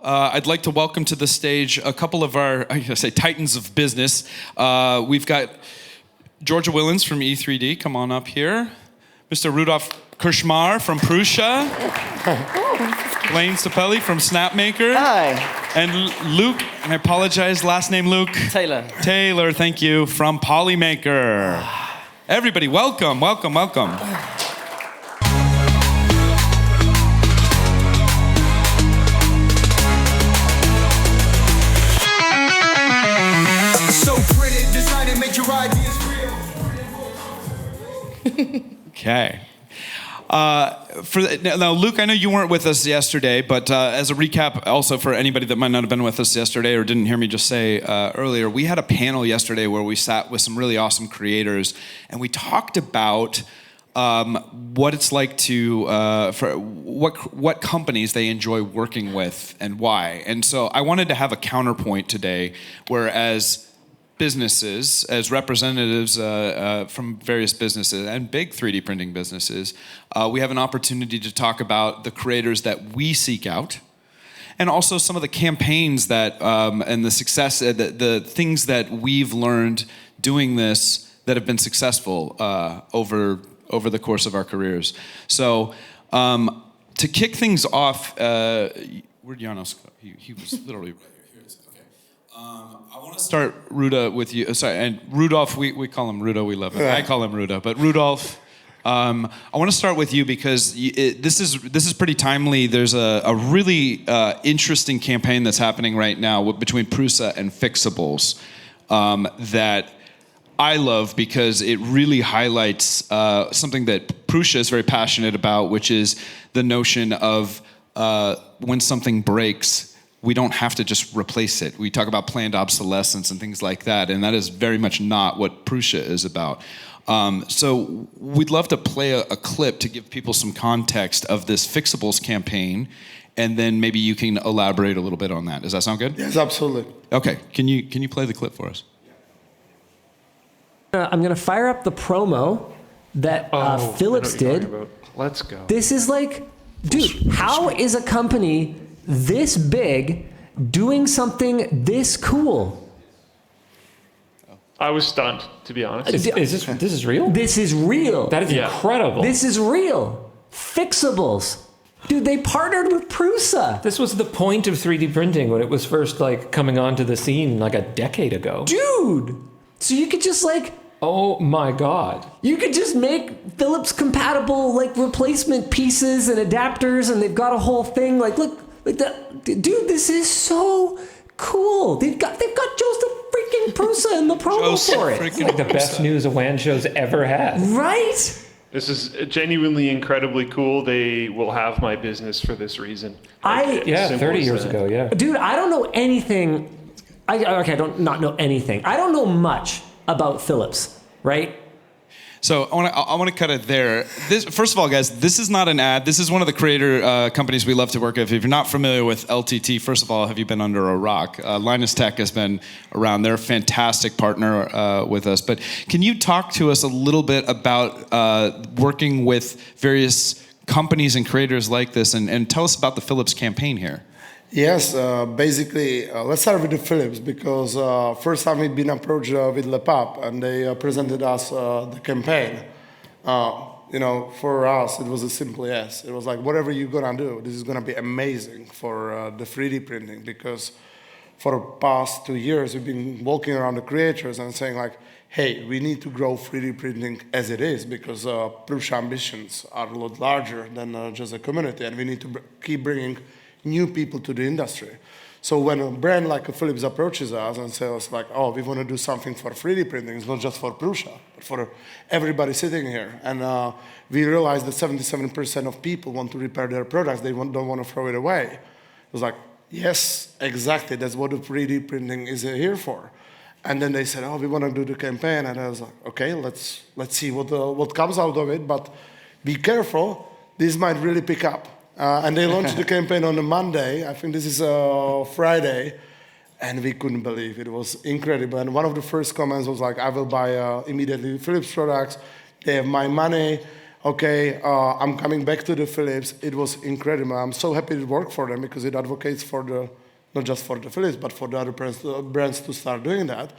I'd like to welcome to the stage a couple of our, titans of business. We've got Georgia Willens from E3D, come on up here. Mr. Rudolf Kirschmar from Prusa. Blaine Sapelli from Snapmaker. Hi. And Luke, and I apologize, last name Luke? Taylor, thank you, from Polymaker. Everybody, welcome. Okay. Now, Luke, I know you weren't with us yesterday, but as a recap, also for anybody that might not have been with us yesterday or didn't hear me just say earlier, we had a panel yesterday where we sat with some really awesome creators, and we talked about what it's like to for what companies they enjoy working with and why. And so I wanted to have a counterpoint today, whereas businesses, as representatives from various businesses and big 3D printing businesses, we have an opportunity to talk about the creators that we seek out, and also some of the campaigns that and the success, the things that we've learned doing this that have been successful over the course of our careers. So to kick things off, where'd Janos go? He was literally right here. I want to start, Ruda, with you. Sorry, and Rudolf, we call him Ruda, we love him. I call him Ruda, but Rudolf, I want to start with you because this is pretty timely. There's a really interesting campaign that's happening right now between Prusa and Fixables that I love because it really highlights something that Prusa is very passionate about, which is the notion of when something breaks, we don't have to just replace it. We talk about planned obsolescence and things like that, and that is very much not what Prusa is about. So we'd love to play a clip to give people some context of this Fixables campaign, and then maybe you can elaborate a little bit on that. Does that sound good? Yes, absolutely. Okay, can you play the clip for us? I'm gonna fire up the promo that Philips did. Let's go. This is like, dude, how is a company this big doing something this cool? I was stunned, to be honest. Is this real? This is real. That is incredible. This is real. Fixables. Dude, they partnered with Prusa. This was the point of 3D printing when it was first like coming onto the scene like a decade ago. Dude. So you could just like, oh my God. You could just make Philips compatible like replacement pieces and adapters, and they've got a whole thing like, look, dude, this is so cool. They've got Joseph freaking Prusa in the promo for it. It's like the best news a WAN show's ever had. Right? This is genuinely incredibly cool. They will have my business for this reason. 30 years ago, yeah. Dude, I don't know anything. I don't not know anything. I don't know much about Philips, right? So I want to cut it there. First of all, guys, this is not an ad. This is one of the creator companies we love to work with. If you're not familiar with LTT, first of all, have you been under a rock? Linus Tech has been around. They're a fantastic partner with us. But can you talk to us a little bit about working with various companies and creators like this, and tell us about the Philips campaign here? Yes, basically, let's start with the Philips, because first time we'd been approached with Le Pape, and they presented us the campaign. For us, it was a simple yes. It was like, whatever you're gonna do, this is gonna be amazing for the 3D printing, because for the past 2 years, we've been walking around the creators and saying like, hey, we need to grow 3D printing as it is, because Prusa ambitions are a lot larger than just a community, and we need to keep bringing new people to the industry. So when a brand like Philips approaches us and says like, oh, we want to do something for 3D printing, it's not just for Prusa, but for everybody sitting here. And we realized that 77% of people want to repair their products. They don't want to throw it away. It was like, yes, exactly. That's what the 3D printing is here for. And then they said, oh, we want to do the campaign. And I was like, okay, let's see what comes out of it. But be careful, this might really pick up. And they launched the campaign on a Monday. I think this is Friday. And we couldn't believe it. It was incredible. And one of the first comments was like, I will buy immediately Philips products. They have my money. okay, I'm coming back to the Philips. It was incredible. I'm so happy it worked for them because it advocates for the, not just for the Philips, but for the other brands to start doing that.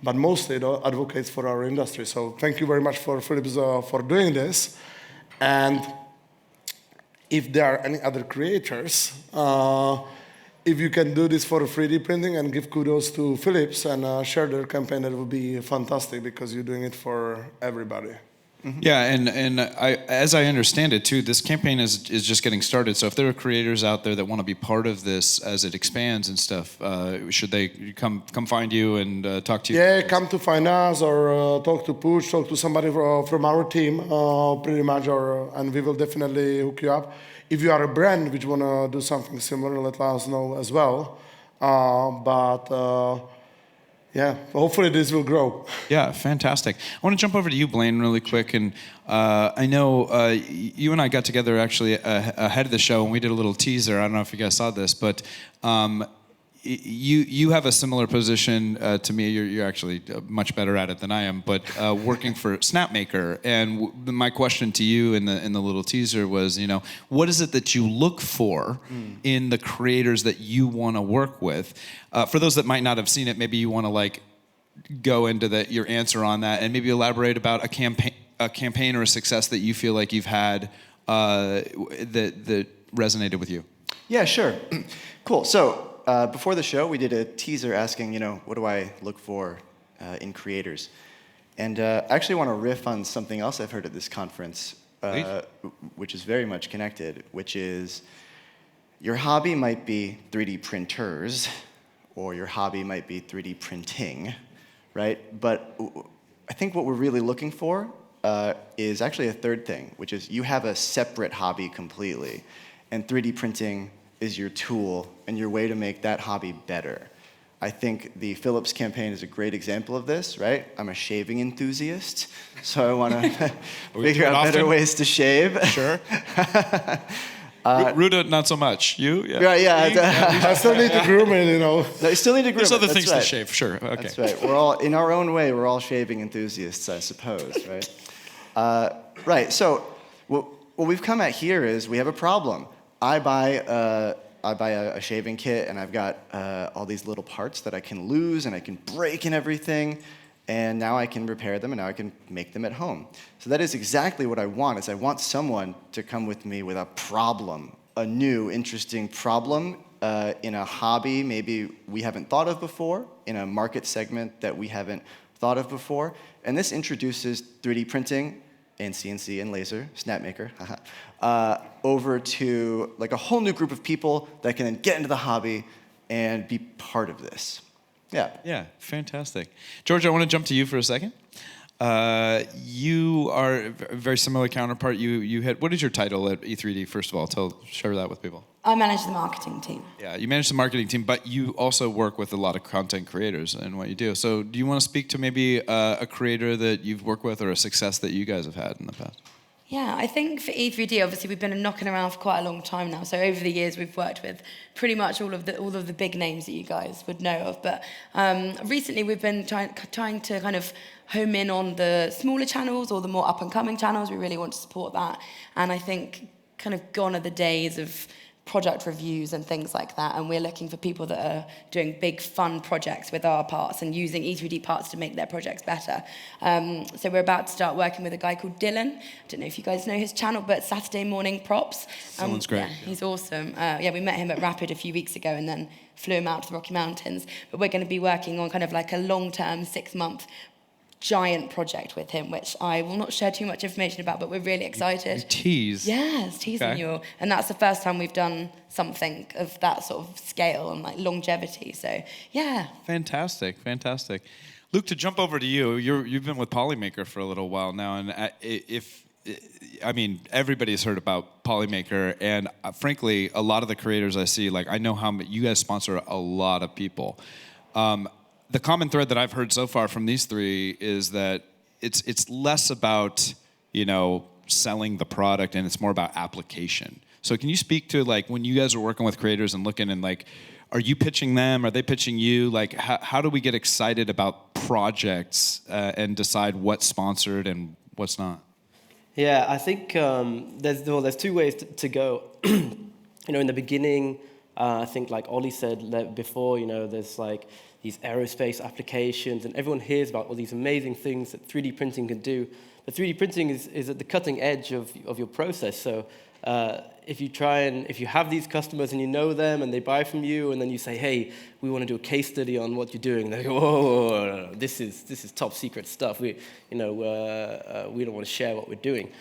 But mostly it advocates for our industry. So thank you very much for Philips for doing this. And if there are any other creators, if you can do this for 3D printing and give kudos to Philips and share their campaign, that would be fantastic because you're doing it for everybody. Yeah, and as I understand it too, this campaign is just getting started. So if there are creators out there that want to be part of this as it expands and stuff, should they come find you and talk to you? Yeah, come to find us or talk to Push, talk to somebody from our team, pretty much, and we will definitely hook you up. If you are a brand which want to do something similar, let us know as well. Yeah, hopefully this will grow. Yeah, fantastic. I want to jump over to you, Blaine, really quick. And I know you and I got together actually ahead of the show, and we did a little teaser. I don't know if you guys saw this, but you have a similar position to me. You're actually much better at it than I am, but working for Snapmaker. And my question to you in the little teaser was, what is it that you look for in the creators that you want to work with? For those that might not have seen it, maybe you want to go into your answer on that, and maybe elaborate about a campaign or a success that you feel like you've had that resonated with you. Yeah, sure. Cool. So. Before the show, we did a teaser asking, what do I look for in creators? And I actually want to riff on something else I've heard at this conference, which is very much connected, which is your hobby might be 3D printers, or your hobby might be 3D printing, right? But I think what we're really looking for is actually a third thing, which is you have a separate hobby completely, and 3D printing is your tool and your way to make that hobby better. I think the Philips campaign is a great example of this, right? I'm a shaving enthusiast, so I want to figure out better ways to shave. Sure. Ruda, not so much. You? Yeah. Right, yeah. I still need to groom it, I still need to groom There's it. other That's things right. to shave, sure. Okay. That's right. We're all, in our own way, we're all shaving enthusiasts, I suppose, right? Right, so what we've come at here is we have a problem. I buy a shaving kit, and I've got all these little parts that I can lose and I can break and everything, and now I can repair them, and now I can make them at home. So that is exactly what I want, is I want someone to come with me with a problem, a new, interesting problem in a hobby maybe we haven't thought of before, in a market segment that we haven't thought of before. And this introduces 3D printing and CNC and laser, Snapmaker, over to a whole new group of people that can then get into the hobby and be part of this. Yeah. Yeah, fantastic. George, I want to jump to you for a second. You are a very similar counterpart. You had, what is your title at E3D, first of all? Share that with people. I manage the marketing team. Yeah, you manage the marketing team, but you also work with a lot of content creators in what you do. So do you want to speak to maybe a creator that you've worked with or a success that you guys have had in the past? Yeah, I think for E3D, obviously we've been knocking around for quite a long time now. So over the years, we've worked with pretty much all of the big names that you guys would know of. But recently, we've been trying to kind of home in on the smaller channels or the more up and coming channels. We really want to support that, and I think kind of gone are the days of product reviews and things like that, and we're looking for people that are doing big fun projects with our parts and using E3D parts to make their projects better. So we're about to start working with a guy called Dylan. I don't know if you guys know his channel, but Saturday Morning Props. Dylan's great. Yeah, he's awesome. We met him at Rapid a few weeks ago and then flew him out to the Rocky Mountains. But we're going to be working on kind of like a long-term 6-month giant project with him, which I will not share too much information about, but we're really excited. Tease. Yes, teasing you all. And that's the first time we've done something of that sort of scale and longevity. So, yeah. Fantastic. Luke, to jump over to you, you've been with Polymaker for a little while now, and everybody's heard about Polymaker, and frankly, a lot of the creators I see, I know how you guys sponsor a lot of people. The common thread that I've heard so far from these three is that it's less about, selling the product, and it's more about application. So can you speak to when you guys are working with creators and looking and are you pitching them? Are they pitching you? How do we get excited about projects and decide what's sponsored and what's not? Yeah, I think there's two ways to go. In the beginning, I think like Ollie said before, there's like these aerospace applications, and everyone hears about all these amazing things that 3D printing can do. But 3D printing is at the cutting edge of your process. So if you have these customers and you know them and they buy from you, and then you say, hey, we want to do a case study on what you're doing, they go, whoa, this is top secret stuff. We don't want to share what we're doing.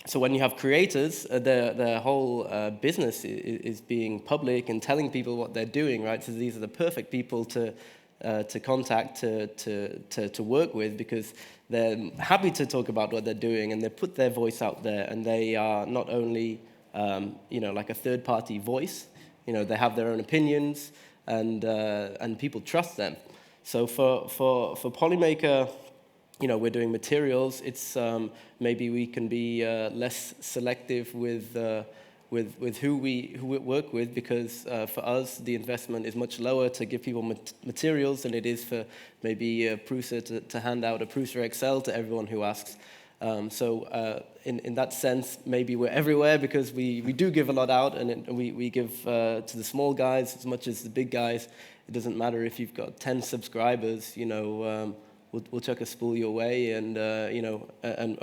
So when you have creators, their whole business is being public and telling people what they're doing, right? So these are the perfect people to contact, to work with, because they're happy to talk about what they're doing, and they put their voice out there, and they are not only like a third-party voice. They have their own opinions, and people trust them. So for Polymaker, we're doing materials. It's maybe we can be less selective with who we work with, because for us the investment is much lower to give people materials than it is for maybe Prusa to hand out a Prusa Excel to everyone who asks. So in that sense, maybe we're everywhere, because we do give a lot out, and we give to the small guys as much as the big guys. It doesn't matter if you've got 10 subscribers, we'll chuck a spool your way, and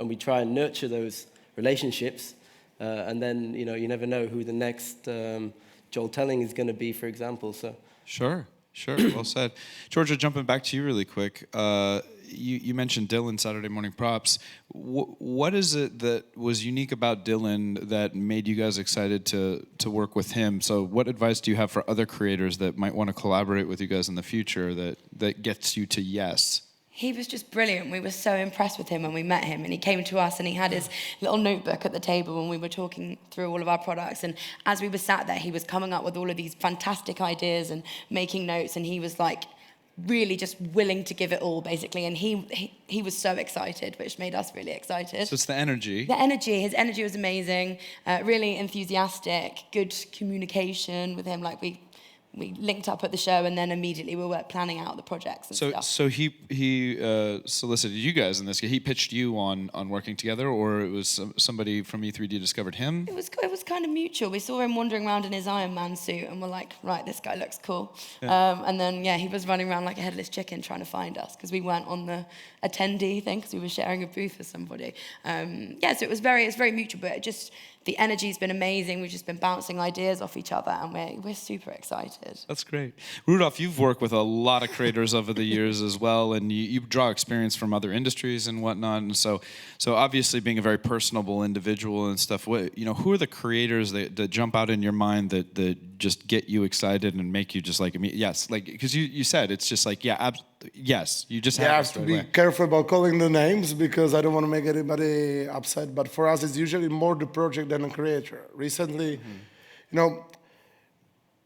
we try and nurture those relationships, and then you never know who the next Joel Telling is going to be, for example. So Sure. Well said. Georgia, jumping back to you really quick. You mentioned Dylan, Saturday Morning Props. What is it that was unique about Dylan that made you guys excited to work with him? So what advice do you have for other creators that might want to collaborate with you guys in the future that gets you to yes? He was just brilliant. We were so impressed with him when we met him, and he came to us and he had his little notebook at the table when we were talking through all of our products, and as we were sat there, he was coming up with all of these fantastic ideas and making notes, and he was like really just willing to give it all, basically, and he was so excited, which made us really excited. So it's the energy. His energy was amazing, really enthusiastic, good communication with him. Like we linked up at the show, and then immediately we were planning out the projects and stuff. So he solicited you guys in this. He pitched you on working together, or it was somebody from E3D discovered him? It was kind of mutual. We saw him wandering around in his Iron Man suit, and we're like, right, this guy looks cool. Yeah. And then he was running around like a headless chicken trying to find us, because we weren't on the attendee thing, because we were sharing a booth with somebody. So it's very mutual, but the energy's been amazing. We've just been bouncing ideas off each other, and we're super excited. That's great. Rudolph, you've worked with a lot of creators over the years as well, and you draw experience from other industries and whatnot. And so obviously being a very personable individual and stuff, who are the creators that jump out in your mind that just get you excited and make you just like, yes, like, because you said it's just like, yes, you just have to be careful about calling the names, because I don't want to make anybody upset. But for us, it's usually more the project than a creator. Recently,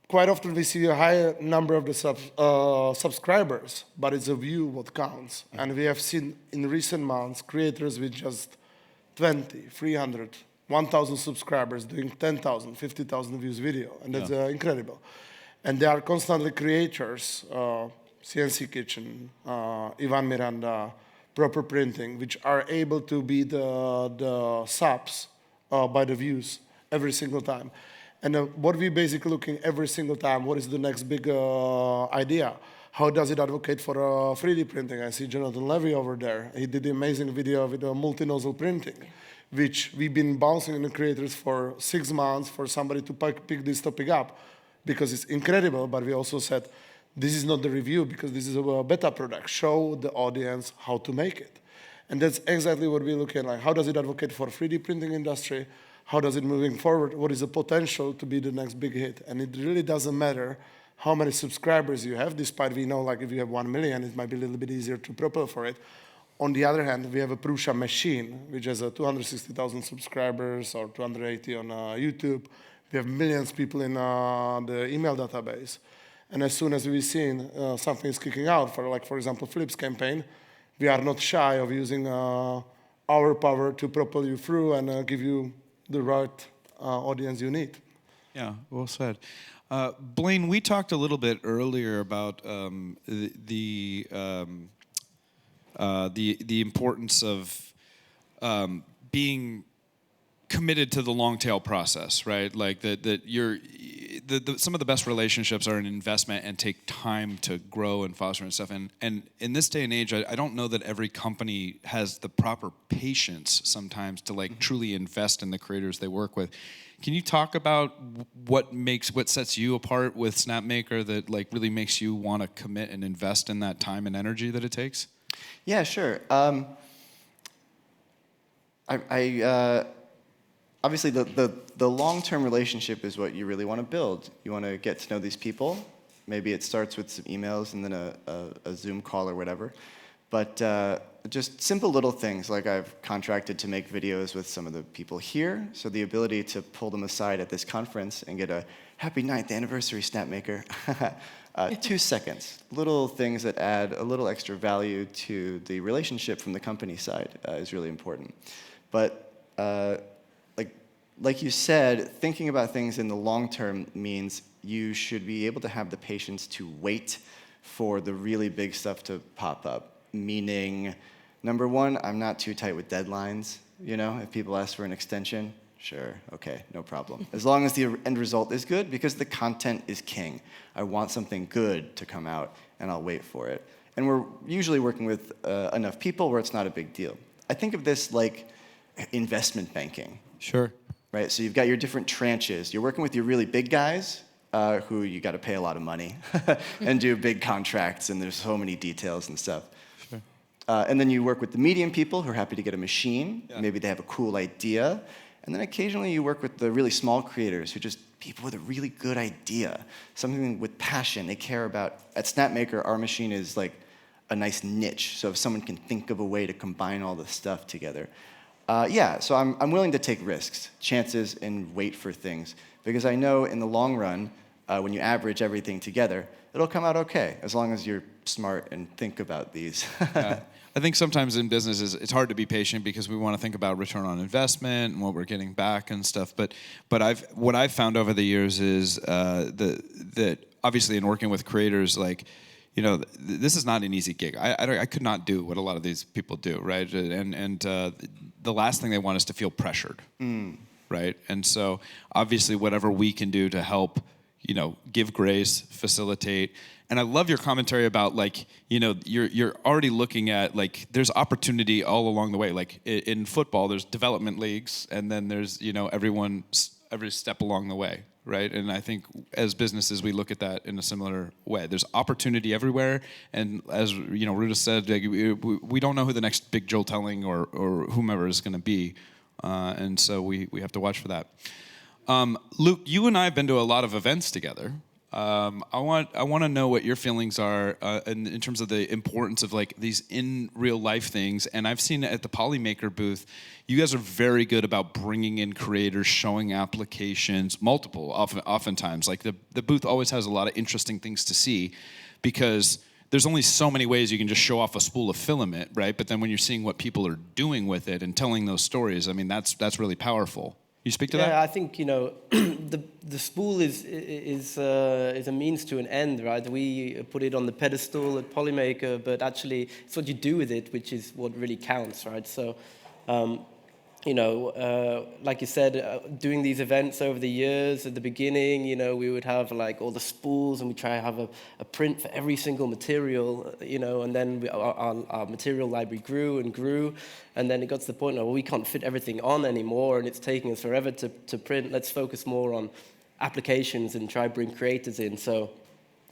quite often we see a higher number of the subscribers, but it's a view what counts. And we have seen in recent months creators with just 20, 300, 1,000 subscribers doing 10,000, 50,000 views video, and that's incredible. And they are constantly creators. CNC Kitchen, Ivan Miranda, Proper Printing, which are able to be the subs by the views every single time. And what we basically looking every single time, what is the next big idea? How does it advocate for 3D printing? I see Jonathan Levy over there. He did an amazing video with multi-nozzle printing, which we've been bouncing in the creators for 6 months for somebody to pick this topic up, because it's incredible. But we also said, this is not the review, because this is a beta product. Show the audience how to make it. And that's exactly what we're looking at. How does it advocate for 3D printing industry? How does it moving forward? What is the potential to be the next big hit? And it really doesn't matter how many subscribers you have, despite we know like if you have 1 million, it might be a little bit easier to propel for it. On the other hand, we have a Prusa machine, which has 260,000 subscribers or 280 on YouTube. We have millions of people in the email database. And as soon as we've seen something is kicking out, for example, Philips campaign, we are not shy of using our power to propel you through and give you the right audience you need. Yeah, well said. Blaine, we talked a little bit earlier about the importance of being committed to the long tail process, right? Like that you're some of the best relationships are an investment and take time to grow and foster and stuff. And in this day and age, I don't know that every company has the proper patience sometimes to like truly invest in the creators they work with. Can you talk about what sets you apart with Snapmaker that like really makes you want to commit and invest in that time and energy that it takes? Yeah, sure. Obviously, the long-term relationship is what you really want to build. You want to get to know these people. Maybe it starts with some emails and then a Zoom call or whatever. But just simple little things, like I've contracted to make videos with some of the people here, so the ability to pull them aside at this conference and get a happy 9th anniversary Snapmaker, 2 seconds. Little things that add a little extra value to the relationship from the company side is really important. But like you said, thinking about things in the long term means you should be able to have the patience to wait for the really big stuff to pop up. Meaning, number one, I'm not too tight with deadlines. You know, if people ask for an extension, sure, okay, no problem. As long as the end result is good, because the content is king. I want something good to come out, and I'll wait for it. And we're usually working with enough people where it's not a big deal. I think of this like investment banking. Sure. Right, so you've got your different tranches. You're working with your really big guys who you got to pay a lot of money and do big contracts, and there's so many details and stuff. Sure. And then you work with the medium people who are happy to get a machine. Yeah. Maybe they have a cool idea. And then occasionally you work with the really small creators who just people with a really good idea, something with passion they care about. At Snapmaker, our machine is like a nice niche. So if someone can think of a way to combine all the stuff together. So I'm willing to take risks, chances, and wait for things. Because I know in the long run, when you average everything together, it'll come out okay, as long as you're smart and think about these. I think sometimes in businesses it's hard to be patient because we want to think about return on investment and what we're getting back and stuff. But what I've found over the years is that obviously in working with creators, like, you know, this is not an easy gig. I could not do what a lot of these people do, right? And the last thing they want is to feel pressured, right? And so obviously whatever we can do to help, you know, give grace, facilitate. And I love your commentary about, like, you know, you're already looking at, like, there's opportunity all along the way. Like in football, there's development leagues, and then there's, you know, every step along the way, right? And I think as businesses, we look at that in a similar way. There's opportunity everywhere, and as you know, Ruta said, like, we don't know who the next big Joel Telling or whomever is going to be, and so we have to watch for that. Luke, you and I have been to a lot of events together. I want to know what your feelings are in terms of the importance of, like, these in real life things. And I've seen at the Polymaker booth, you guys are very good about bringing in creators, showing applications, oftentimes. Like the booth always has a lot of interesting things to see because there's only so many ways you can just show off a spool of filament, right? But then when you're seeing what people are doing with it and telling those stories, I mean, that's really powerful. You speak to that? Yeah, I think, you know, the spool is a means to an end, right? We put it on the pedestal at Polymaker, but actually it's what you do with it which is what really counts, right? So, you know, like you said, doing these events over the years, at the beginning, you know, we would have like all the spools and we try to have a print for every single material, you know, and then our material library grew and grew, and then it got to the point where we can't fit everything on anymore and it's taking us forever to print. Let's focus more on applications and try to bring creators in. So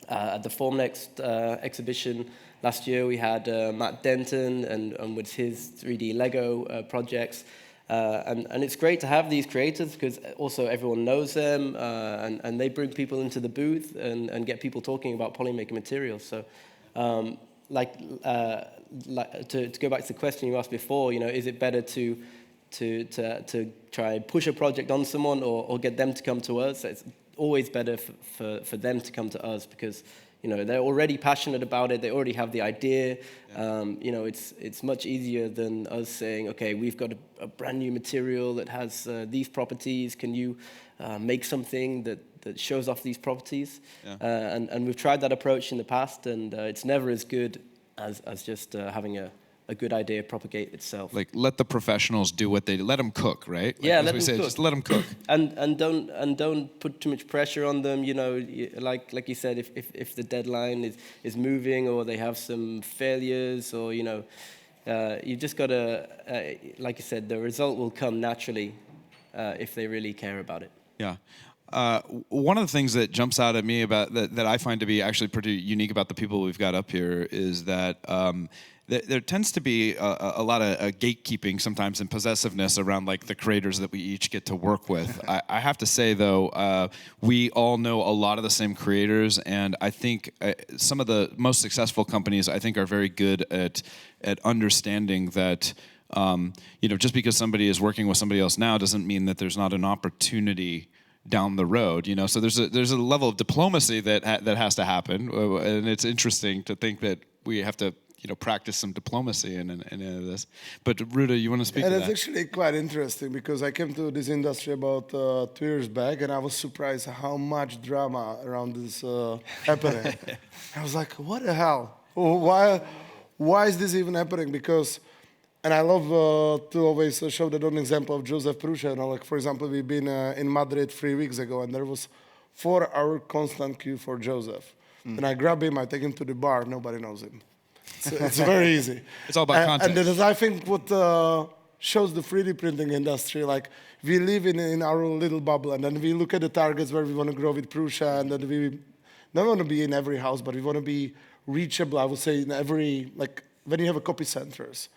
at the Formnext exhibition last year, we had Matt Denton and with his 3D Lego projects. And it's great to have these creators because also everyone knows them and they bring people into the booth and get people talking about Polymaker materials. So to go back to the question you asked before, you know, is it better to try and push a project on someone or get them to come to us? It's always better for them to come to us because, you know, they're already passionate about it. They already have the idea. Yeah. You know, it's much easier than us saying, okay, we've got a brand new material that has these properties. Can you make something that shows off these properties? Yeah. And we've tried that approach in the past, and it's never as good as just having a a good idea propagate itself. Like let the professionals do what they do. Let them cook, right? Like, Yeah, as let we them say, cook. just let them cook. And don't put too much pressure on them. You know, like you said, if the deadline is moving or they have some failures, or you know, you just gotta like you said, the result will come naturally if they really care about it. Yeah. One of the things that jumps out at me about that I find to be actually pretty unique about the people we've got up here is that there tends to be a lot of gatekeeping sometimes and possessiveness around like the creators that we each get to work with. I have to say though, we all know a lot of the same creators, and I think some of the most successful companies I think are very good at understanding that. You know, just because somebody is working with somebody else now doesn't mean that there's not an opportunity down the road. You know, so there's a level of diplomacy that has to happen, and it's interesting to think that we have to practice some diplomacy in this. But Ruda, you want to speak to that? And it's actually quite interesting because I came to this industry about 2 years back, and I was surprised how much drama around this happening. I was like, what the hell? Why is this even happening? Because, and I love to always show that an example of Joseph Prusa. Like, for example, we've been in Madrid 3 weeks ago, and there was 4-hour constant queue for Joseph. And I grab him, I take him to the bar, nobody knows him. It's very easy. It's all about context. And that is, I think, what shows the 3D printing industry. Like, we live in our little bubble, and then we look at the targets where we want to grow with Prusa, and then we don't want to be in every house, but we want to be reachable, I would say, in every, like, when you have a copy centers.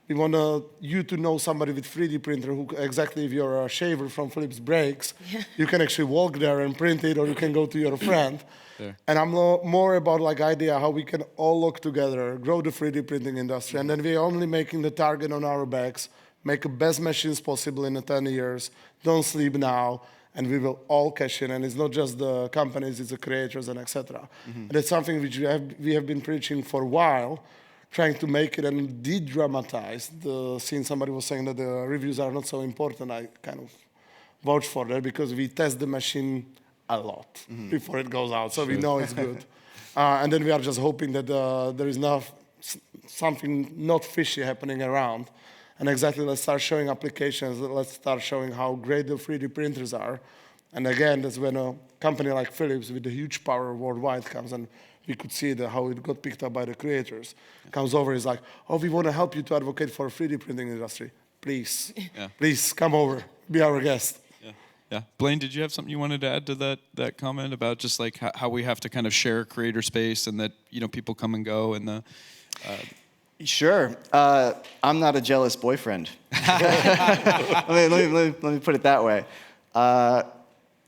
We want you to know somebody with 3D printer who exactly, if you're a shaver from Philips Brakes, you can actually walk there and print it, or you can go to your friend. There. And I'm more about like idea how we can all look together, grow the 3D printing industry, and then we're only making the target on our backs, make the best machines possible in the 10 years, don't sleep now, and we will all cash in. And it's not just the companies, it's the creators and etc. And it's something which we have been preaching for a while, trying to make it and de-dramatize the scene. Somebody was saying that the reviews are not so important. I kind of vouch for that because we test the machine a lot before it goes out, so we know it's good. And then we are just hoping that there is something not fishy happening around. And exactly, let's start showing applications. Let's start showing how great the 3D printers are. And again, that's when a company like Philips with a huge power worldwide comes, and we could see how it got picked up by the creators. Comes over, is like, oh, we want to help you to advocate for a 3D printing industry. Please, please come over, be our guest. Yeah. Blaine, did you have something you wanted to add to that comment about just like how we have to kind of share creator space and that, people come and go and the... Sure. I'm not a jealous boyfriend. let me put it that way. I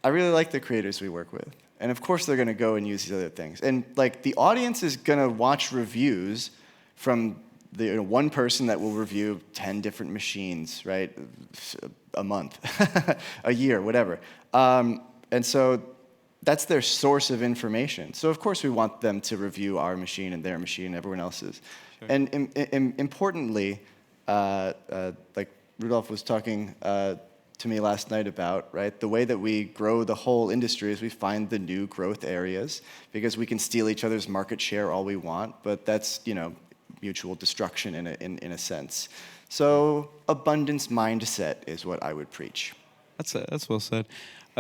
really like the creators we work with. And of course they're going to go and use these other things. And like the audience is going to watch reviews from the one person that will review 10 different machines, right? A month, a year, whatever. And so that's their source of information. So of course we want them to review our machine and their machine and everyone else's. Sure. And importantly, like Rudolf was talking to me last night about, right? The way that we grow the whole industry is we find the new growth areas because we can steal each other's market share all we want, but that's, mutual destruction in a sense. So abundance mindset is what I would preach. That's well said.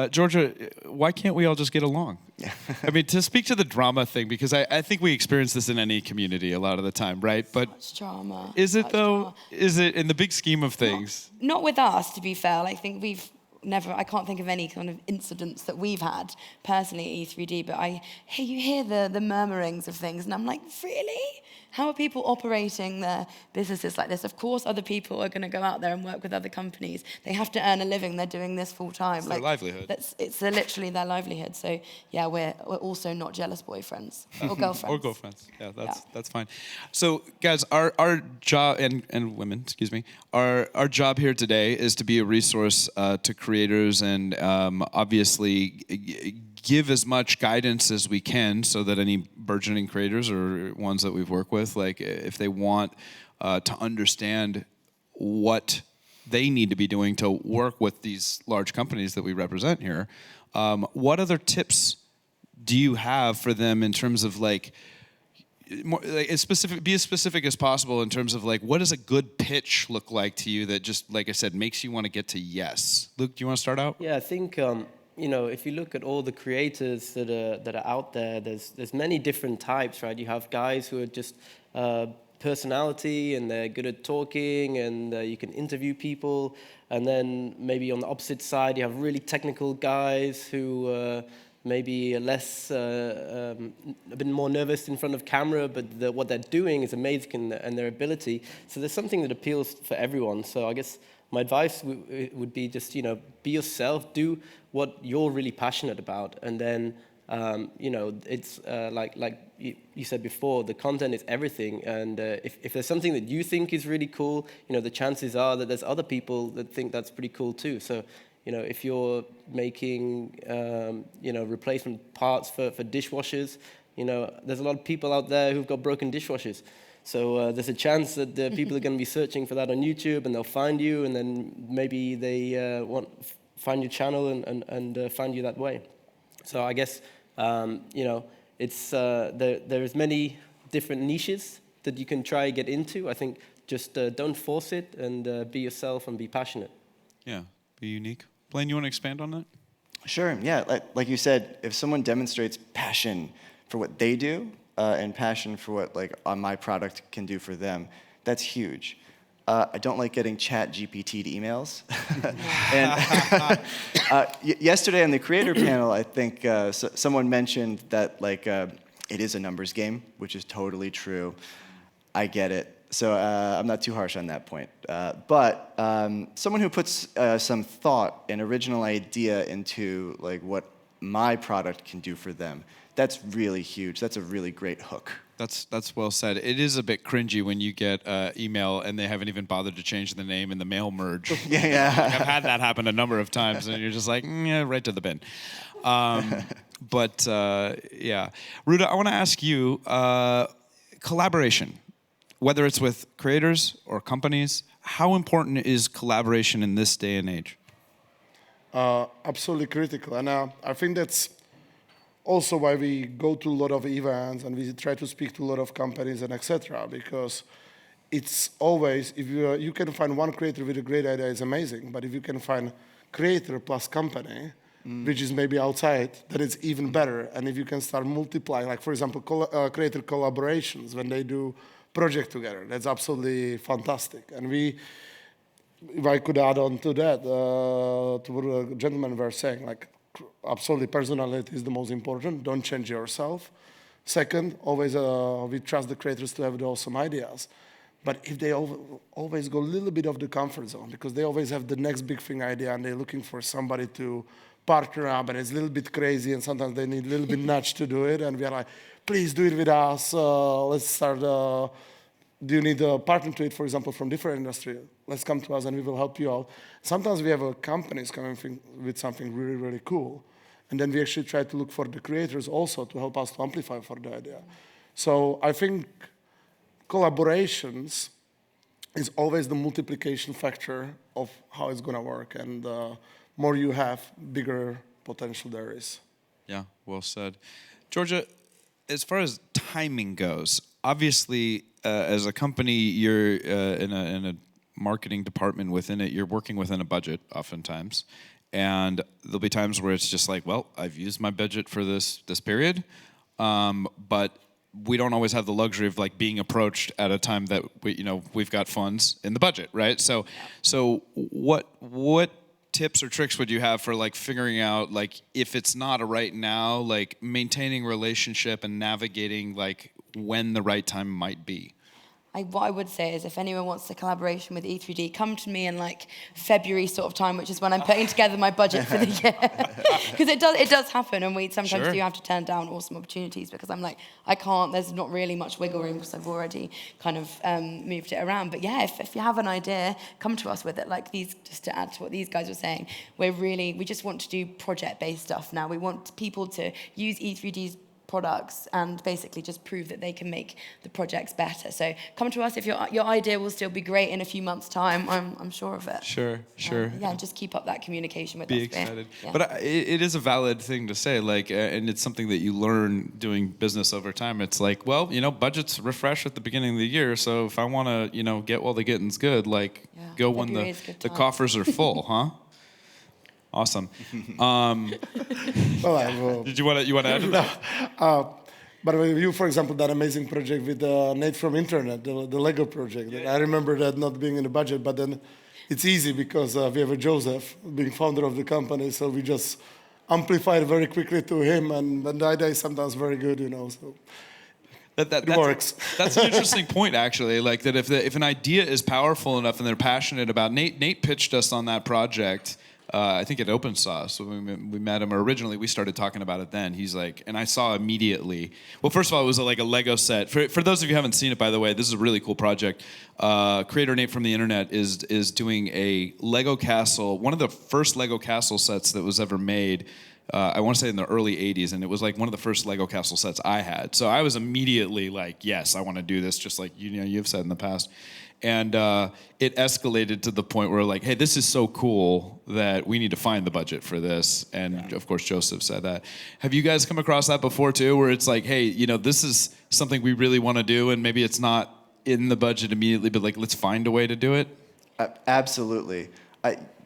Georgia, why can't we all just get along? I mean, to speak to the drama thing, because I think we experience this in any community a lot of the time, right? But much drama. Is it though? Drama. Is it in the big scheme of things? Not with us, to be fair. I think I can't think of any kind of incidents that we've had personally at E3D, but you hear the murmurings of things, and I'm like, really? How are people operating their businesses like this? Of course, other people are going to go out there and work with other companies. They have to earn a living. They're doing this full time. It's their livelihood. It's literally their livelihood. So yeah, we're also not jealous boyfriends or girlfriends. Or girlfriends. Yeah, that's fine. So guys, our job and women, excuse me, our job here today is to be a resource to creators and obviously give as much guidance as we can so that any burgeoning creators or ones that we've worked with, like if they want to understand what they need to be doing to work with these large companies that we represent here, what other tips do you have for them in terms of like like, be as specific as possible in terms of like, what does a good pitch look like to you that just, like I said, makes you want to get to yes? Luke, do you want to start out? Yeah, I think if you look at all the creators that are out there, there's many different types, right? You have guys who are just personality and they're good at talking and you can interview people, and then maybe on the opposite side you have really technical guys who maybe less a bit more nervous in front of camera, but what they're doing is amazing and their ability. So there's something that appeals for everyone. So I guess my advice would be just, be yourself, do what you're really passionate about. And then, it's like you said before, the content is everything. And if there's something that you think is really cool, the chances are that there's other people that think that's pretty cool too. So, if you're making, replacement parts for dishwashers, there's a lot of people out there who've got broken dishwashers. So there's a chance that the people are going to be searching for that on YouTube, and they'll find you, and then maybe they find your channel and find you that way. So I guess it's there's many different niches that you can try get into. I think just don't force it, and be yourself and be passionate. Yeah, be unique. Blaine, you want to expand on that? Sure, yeah. Like you said, if someone demonstrates passion for what they do and passion for what my product can do for them, that's huge. I don't like getting chat GPT'd emails. And yesterday on the creator panel, I think someone mentioned that it is a numbers game, which is totally true. I get it. So I'm not too harsh on that point. But someone who puts some thought and original idea into what my product can do for them, that's really huge. That's a really great hook. That's well said. It is a bit cringy when you get email and they haven't even bothered to change the name in the mail merge. Yeah. I've had that happen a number of times, and you're just like, yeah, right to the bin. But yeah, Ruda, I want to ask you, collaboration. Whether it's with creators or companies, how important is collaboration in this day and age? Absolutely critical. And I think that's also why we go to a lot of events and we try to speak to a lot of companies and etc. Because it's always, if you can find one creator with a great idea, it's amazing. But if you can find creator plus company, which is maybe outside, then it's even better. And if you can start multiplying, like for example, creator collaborations when they do project together. That's absolutely fantastic. And if I could add on to that, to what the gentlemen were saying, absolutely personality is the most important. Don't change yourself. Second, always we trust the creators to have the awesome ideas. But if they always go a little bit of the comfort zone, because they always have the next big thing idea and they're looking for somebody to partner up, and it's a little bit crazy, and sometimes they need a little bit nudge to do it, and we are like, please do it with us. Let's start. Do you need a partner to it, for example, from different industry? Let's come to us and we will help you out. Sometimes we have companies coming with something really, really cool. And then we actually try to look for the creators also to help us to amplify for the idea. So I think collaborations is always the multiplication factor of how it's going to work. And more you have, bigger potential there is. Yeah, well said. Georgia, as far as timing goes, obviously, as a company, you're in a marketing department within it. You're working within a budget oftentimes, and there'll be times where it's just like, well, I've used my budget for this period, but we don't always have the luxury of being approached at a time that we've got funds in the budget, right? So what tips or tricks would you have for figuring out if it's not a right now, maintaining relationship and navigating when the right time might be? What I would say is if anyone wants a collaboration with E3D, come to me in February sort of time, which is when I'm putting together my budget for the year. Because it does happen, and we sometimes do have to turn down awesome opportunities because I'm I can't, there's not really much wiggle room because I've already kind of moved it around. But yeah, if you have an idea, come to us with it. Just to add to what these guys were saying, we just want to do project-based stuff now. We want people to use E3D's products and basically just prove that they can make the projects better. So come to us if your idea will still be great in a few months' time. I'm sure of it. Sure. Yeah, just keep up that communication with Be us. excited. Yeah. But it is a valid thing to say, like, and it's something that you learn doing business over time. It's like, well, budgets refresh at the beginning of the year, so if I want to, get while the getting's good, like, go when February is a good the time. coffers are full, huh? Awesome. Well, Did you want to add to that? but you, for example, that amazing project with Nate from Internet, the Lego project. I remember that not being in the budget, but then it's easy because we have a Joseph being founder of the company, so we just amplified very quickly to him, and the idea is sometimes very good, so. It works. That's an interesting point, actually. Like that, if an idea is powerful enough and they're passionate about, Nate pitched us on that project. I think at Open Sauce when we met him originally. We started talking about it then. He's like, and I saw immediately. Well, first of all, it was like a Lego set. For those of you who haven't seen it, by the way, this is a really cool project. Creator Nate from the Internet is doing a Lego castle, one of the first Lego castle sets that was ever made. I want to say in the early 80s, and it was like one of the first Lego castle sets I had. So I was immediately like, yes, I want to do this, just like you've said in the past. And it escalated to the point where like, hey, this is so cool that we need to find the budget for this. And of course, Joseph said that. Have you guys come across that before too, where it's like, hey, this is something we really want to do, and maybe it's not in the budget immediately, but like, let's find a way to do it? Absolutely.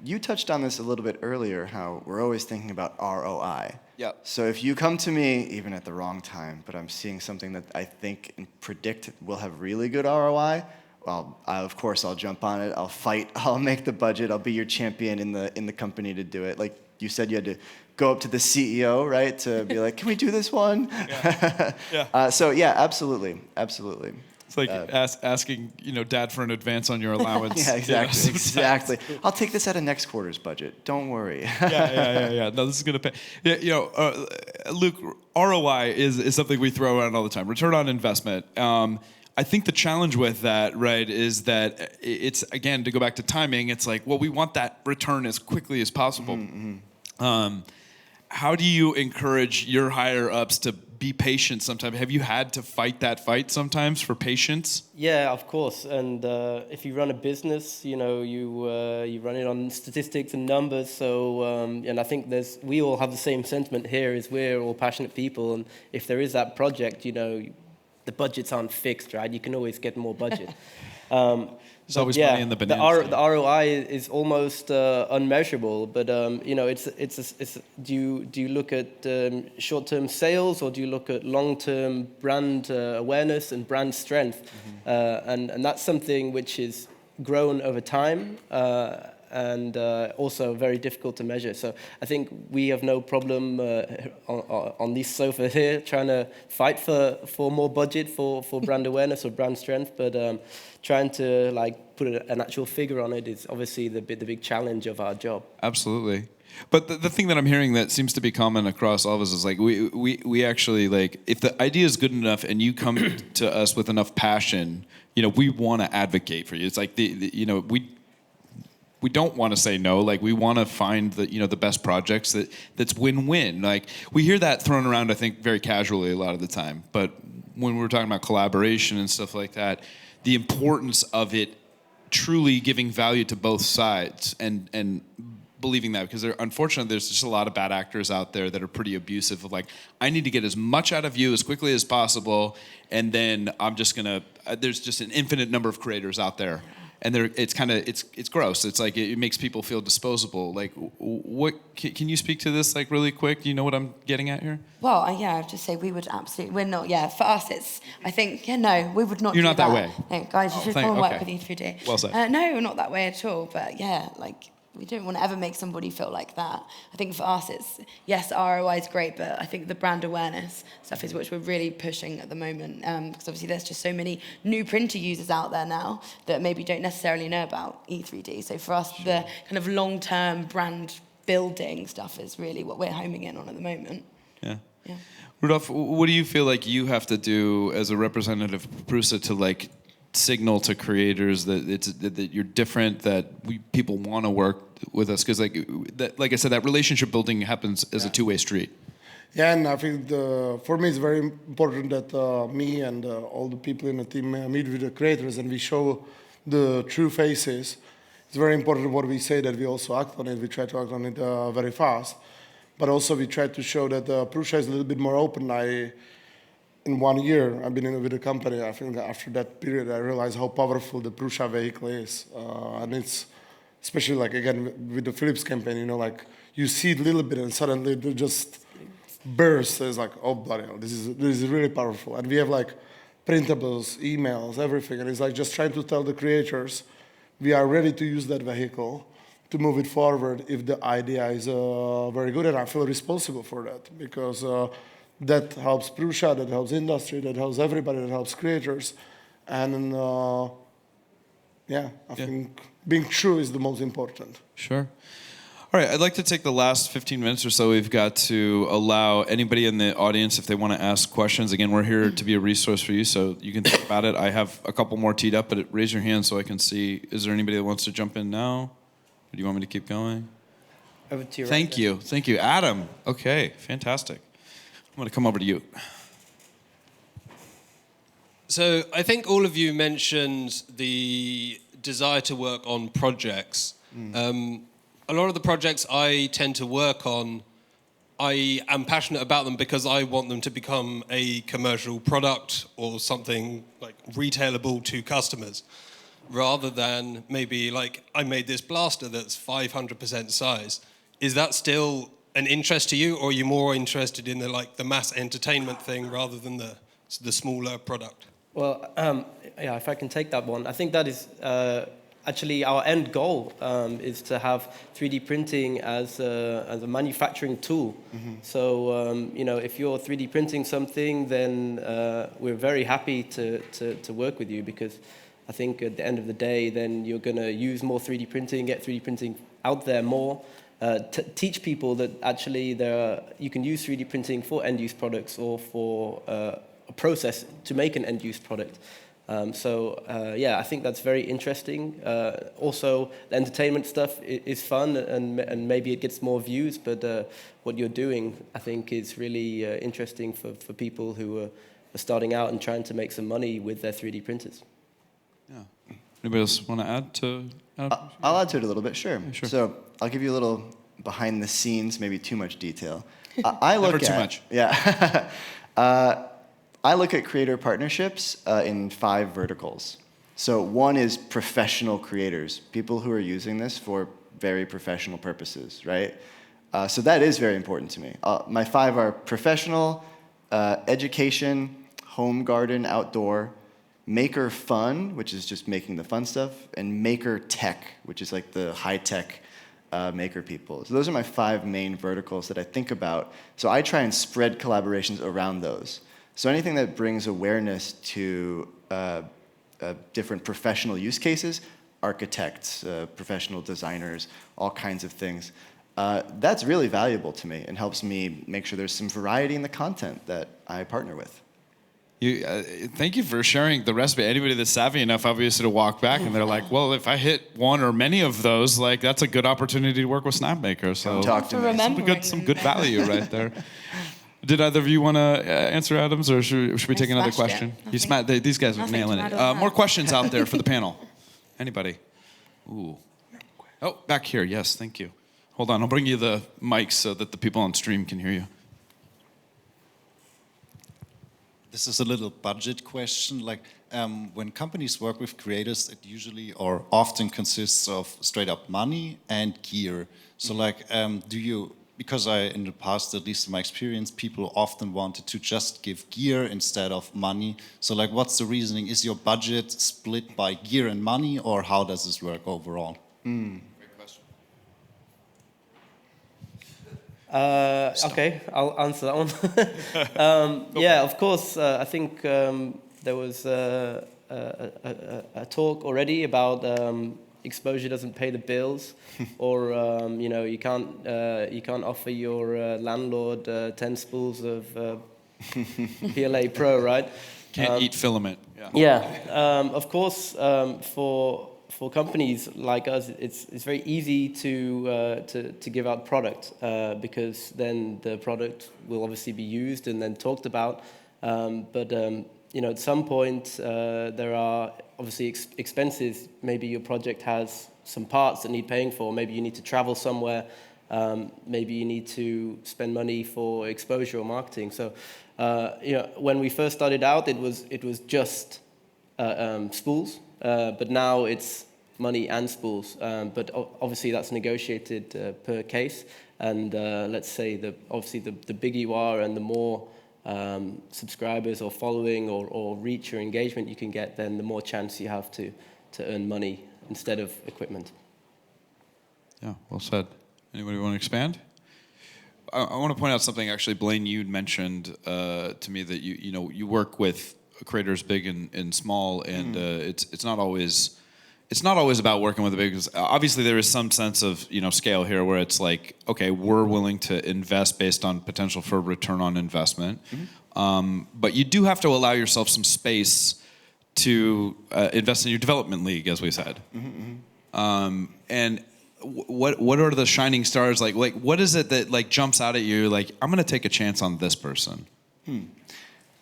You touched on this a little bit earlier, how we're always thinking about ROI. Yep. So if you come to me, even at the wrong time, but I'm seeing something that I think and predict will have really good ROI, well, of course I'll jump on it. I'll fight. I'll make the budget. I'll be your champion in the company to do it. Like you said, you had to go up to the CEO, right, to be like, can we do this one? Yeah. So yeah, absolutely. It's like asking, dad for an advance on your allowance. Yeah, exactly, exactly. I'll take this out of next quarter's budget. Don't worry. Yeah. No, this is gonna pay. Yeah, Luke, ROI is something we throw around all the time. Return on investment. I think the challenge with that, right, is that it's, again, to go back to timing, it's like, well, we want that return as quickly as possible. Mm-hmm. How do you encourage your higher ups to be patient sometimes? Have you had to fight that fight sometimes for patience? Yeah, of course. And if you run a business, you run it on statistics and numbers. So, and I think we all have the same sentiment here, is we're all passionate people. And if there is that project, the budgets aren't fixed, right? You can always get more budget. There's always money in the bananas. The ROI is almost unmeasurable, but do you look at short-term sales, or do you look at long-term brand awareness and brand strength? Mm-hmm. And that's something which is grown over time. And also very difficult to measure. So I think we have no problem on this sofa here trying to fight for more budget for brand awareness or brand strength, but trying to put an actual figure on it is obviously the big challenge of our job. Absolutely. But the thing that I'm hearing that seems to be common across all of us is like we actually, like, if the idea is good enough and you come to us with enough passion, we want to advocate for you. It's like we don't want to say no. Like, we want to find the best projects that's win-win. Like, we hear that thrown around, I think, very casually a lot of the time. But when we're talking about collaboration and stuff like that, the importance of it truly giving value to both sides and believing that, because unfortunately there's just a lot of bad actors out there that are pretty abusive of like, I need to get as much out of you as quickly as possible, and then I'm just gonna. There's just an infinite number of creators out there. And it's gross. It's like it makes people feel disposable. Like, what can you speak to this like really quick? Do you know what I'm getting at here? Well, I have to say we would absolutely. We're not. Yeah, for us, it's. I think. Yeah, no, we would not. You're do not that way. No, guys, you should come and work with E3D. Well said. No, we're not that way at all. But yeah, like, we don't want to ever make somebody feel like that. I think for us, it's, yes, ROI is great, but I think the brand awareness stuff is which we're really pushing at the moment, because obviously there's just so many new printer users out there now that maybe don't necessarily know about E3D. So for us, the kind of long-term brand building stuff is really what we're homing in on at the moment. Yeah. Rudolf, what do you feel like you have to do as a representative of Prusa to like signal to creators that you're different, that people want to work with us? Because like I said, that relationship building happens as a two-way street. Yeah, and I think for me it's very important that me and all the people in the team meet with the creators and we show the true faces. It's very important what we say that we also act on it. We try to act on it very fast. But also we try to show that Prusa is a little bit more open. In 1 year, I've been with the company. I think that after that period, I realized how powerful the Prusa vehicle is. And it's, especially like, again, with the Philips campaign, you know, like you see it a little bit and suddenly it just bursts. It's like, oh, bloody hell, this is really powerful. And we have like printables, emails, everything. And it's like just trying to tell the creators, we are ready to use that vehicle to move it forward if the idea is very good, and I feel responsible for that because that helps Prusa, that helps industry, that helps everybody, that helps creators, and I think being true is the most important. Sure. All right, I'd like to take the last 15 minutes or so we've got to allow anybody in the audience if they want to ask questions. Again, we're here to be a resource for you, so you can think about it. I have a couple more teed up, but raise your hand so I can see. Is there anybody that wants to jump in now? Or do you want me to keep going? Over to you. Thank you. Thank you. Adam. Okay, fantastic. I'm going to come over to you. So I think all of you mentioned the desire to work on projects. A lot of the projects I tend to work on, I am passionate about them because I want them to become a commercial product or something like retailable to customers, rather than maybe like I made this blaster that's 500% size. Is that still an interest to you, or are you more interested in the mass entertainment thing rather than the smaller product? Well, if I can take that one, I think that is actually our end goal is to have 3D printing as a manufacturing tool. So, if you're 3D printing something, then we're very happy to work with you, because I think at the end of the day, then you're going to use more 3D printing, get 3D printing out there more, teach people that actually you can use 3D printing for end-use products or for a process to make an end-use product. I think that's very interesting. Also, the entertainment stuff is fun, and maybe it gets more views, but what you're doing, I think, is really interesting for people who are starting out and trying to make some money with their 3D printers. Yeah. Anybody else want to add to? I'll add to it a little bit, sure. Yeah, sure. So I'll give you a little behind the scenes, maybe too much detail. I look Never too at, much. Yeah. I look at creator partnerships in 5 verticals. So one is professional creators, people who are using this for very professional purposes, right? So that is very important to me. My 5 are professional, education, home, garden, outdoor, maker fun, which is just making the fun stuff, and maker tech, which is like the high-tech maker people. So those are my 5 main verticals that I think about. So I try and spread collaborations around those. So anything that brings awareness to different professional use cases, architects, professional designers, all kinds of things, that's really valuable to me and helps me make sure there's some variety in the content that I partner with. Thank you for sharing the recipe. Anybody that's savvy enough, obviously, to walk back and they're like, well, if I hit one or many of those, like that's a good opportunity to work with Snapmaker. So talk to me. Some good value right there. Did either of you want to answer Adams, or should we take another question? These guys are nailing it. More questions out there for the panel. Anybody? Ooh. Oh, back here. Yes, thank you. Hold on, I'll bring you the mic so that the people on stream can hear you. This is a little budget question. Like when companies work with creators, it usually or often consists of straight up money and gear. So like, do you? Because in the past, at least in my experience, people often wanted to just give gear instead of money. So like, what's the reasoning? Is your budget split by gear and money, or how does this work overall? Great question. Okay, I'll answer that one. Yeah, of course. I think there was a talk already about exposure doesn't pay the bills, or you can't offer your landlord 10 spools of PLA Pro, right? Can't eat filament. Yeah. Of course, for for companies like us, it's very easy to give out product because then the product will obviously be used and then talked about. But at some point there are obviously expenses. Maybe your project has some parts that need paying for. Maybe you need to travel somewhere. Maybe you need to spend money for exposure or marketing. So when we first started out, it was just spools, but now it's money and spools. But obviously that's negotiated per case. And let's say obviously the bigger you are and the more subscribers or following or reach or engagement you can get, then the more chance you have to earn money instead of equipment. Yeah, well said. Anybody want to expand? I want to point out something. Actually, Blaine, you'd mentioned to me that you work with creators big and small, and it's not always about working with the big. Obviously, there is some sense of scale here where it's like, okay, we're willing to invest based on potential for return on investment, but you do have to allow yourself some space to invest in your development league, as we said, and. What are the shining stars like what is it that like jumps out at you like I'm going to take a chance on this person?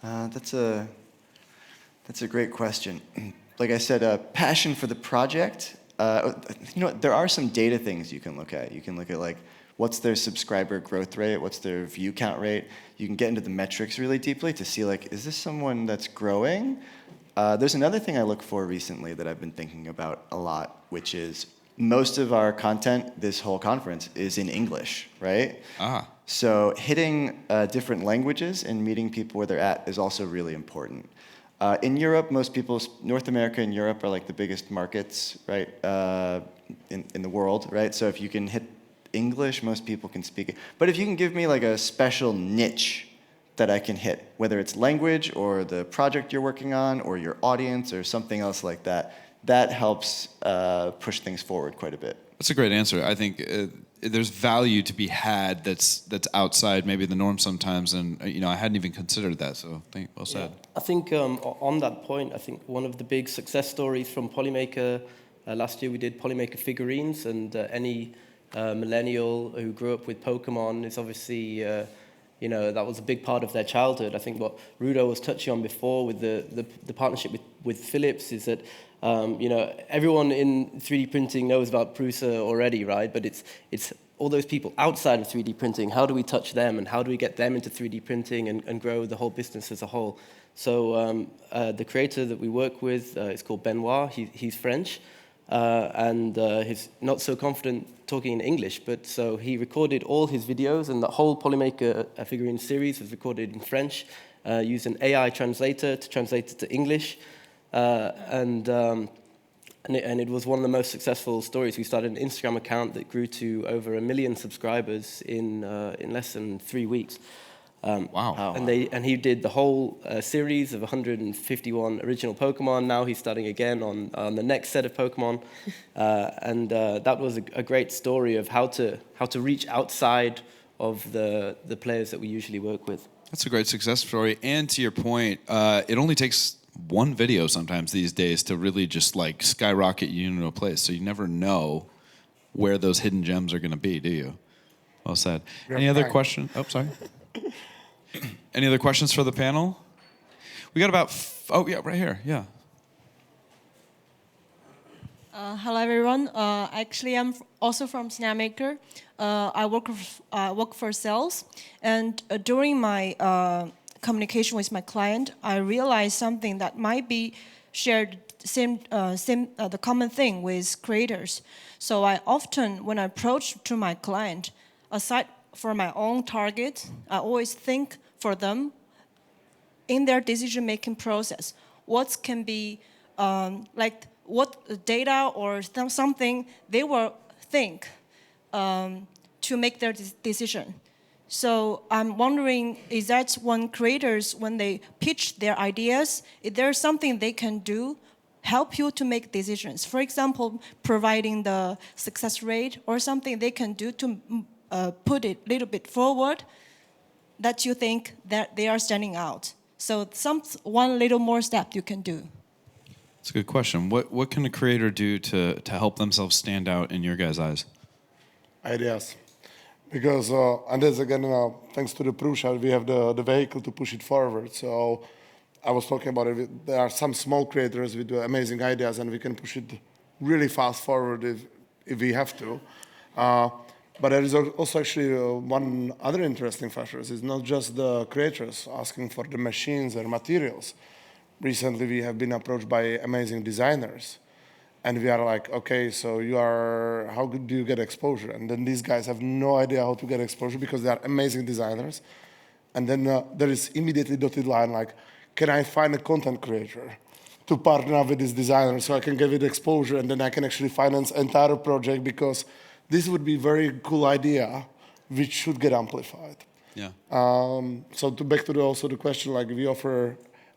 That's a great question. Like I said, passion for the project. There are some data things you can look at. You can look at like what's their subscriber growth rate, what's their view count rate. You can get into the metrics really deeply to see like, is this someone that's growing? There's another thing I look for recently that I've been thinking about a lot, which is most of our content this whole conference is in English, right? So hitting different languages and meeting people where they're at is also really important. In Europe, North America and Europe are like the biggest markets, right, in the world, right? So if you can hit English, most people can speak it. But if you can give me like a special niche that I can hit, whether it's language or the project you're working on or your audience or something else like that, that helps push things forward quite a bit. That's a great answer. I think there's value to be had that's outside maybe the norm sometimes, and I hadn't even considered that. So, well said. Yeah. I think on that point, I think one of the big success stories from Polymaker last year we did Polymaker figurines, and any millennial who grew up with Pokemon is obviously. That was a big part of their childhood. I think what Rudo was touching on before with the partnership with Philips is that everyone in 3D printing knows about Prusa already, right? But it's all those people outside of 3D printing. How do we touch them, and how do we get them into 3D printing and grow the whole business as a whole? So the creator that we work with is called Benoit. He's French. And he's not so confident talking in English, but so he recorded all his videos, and the whole Polymaker figurine series was recorded in French, used an AI translator to translate it to English, and it was one of the most successful stories. We started an Instagram account that grew to over 1 million subscribers in less than 3 weeks. Wow. And he did the whole series of 151 original Pokemon. Now he's starting again on the next set of Pokemon. And that was a great story of how to reach outside of the players that we usually work with. That's a great success story. And to your point, it only takes one video sometimes these days to really just like skyrocket you into a place. So you never know where those hidden gems are going to be, do you? Well said. Any other question? Oh, sorry. Any other questions for the panel? We got about, right here, yeah. Hello, everyone. Actually, I'm also from Snapmaker. I work for sales, and during my communication with my client, I realized something that might be shared the common thing with creators. So I often, when I approach to my client, aside from my own target, I always think for them in their decision-making process, what can be what data or something they will think to make their decision. So I'm wondering, is that when creators, when they pitch their ideas, is there something they can do help you to make decisions? For example, providing the success rate or something they can do to put it a little bit forward that you think that they are standing out. So one little more step you can do. It's a good question. What can a creator do to help themselves stand out in your guys' eyes? Ideas. Because, and that's again, thanks to the Prusa, we have the vehicle to push it forward. So I was talking about it. There are some small creators with amazing ideas, and we can push it really fast forward if we have to. But there is also actually one other interesting factor. It's not just the creators asking for the machines and materials. Recently, we have been approached by amazing designers. And we are like, okay, so how do you get exposure? And then these guys have no idea how to get exposure because they are amazing designers. And then there is immediately dotted line like, can I find a content creator to partner with this designer so I can give it exposure and then I can actually finance entire project because this would be a very cool idea which should get amplified. Yeah. So back to also the question, like we offer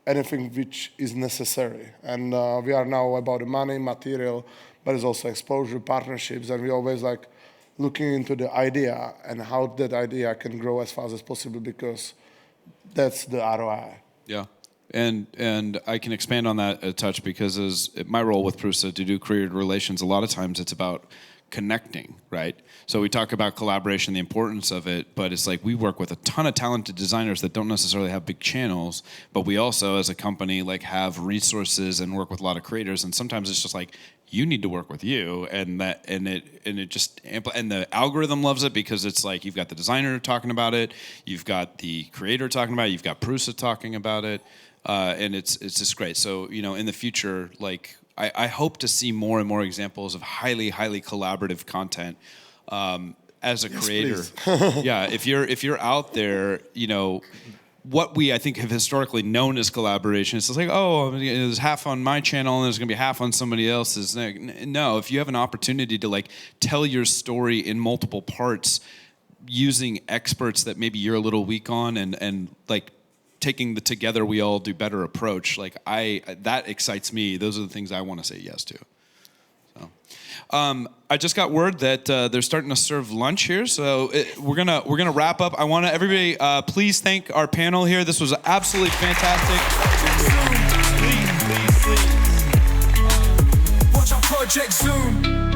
anything which is necessary. And we are now about the money, material, but it's also exposure, partnerships, and we always like looking into the idea and how that idea can grow as fast as possible because that's the ROI. Yeah. And I can expand on that a touch because as my role with Prusa to do creator relations, a lot of times it's about connecting, right? So we talk about collaboration, the importance of it, but it's like we work with a ton of talented designers that don't necessarily have big channels, but we also as a company like have resources and work with a lot of creators, and sometimes it's just like you need to work with you, and it just and the algorithm loves it because it's like you've got the designer talking about it, you've got the creator talking about it, you've got Prusa talking about it, and it's just great. So in the future, like I hope to see more and more examples of highly collaborative content as a creator. Yeah, if you're out there, what we I think have historically known as collaboration. It's just like, there's half on my channel and there's gonna be half on somebody else's. No, if you have an opportunity to like tell your story in multiple parts using experts that maybe you're a little weak on and like taking the together we all do better approach, like that excites me. Those are the things I want to say yes to. So, I just got word that they're starting to serve lunch here, so we're gonna wrap up. I want to everybody please thank our panel here. This was absolutely fantastic. Please. Watch our project Zoom.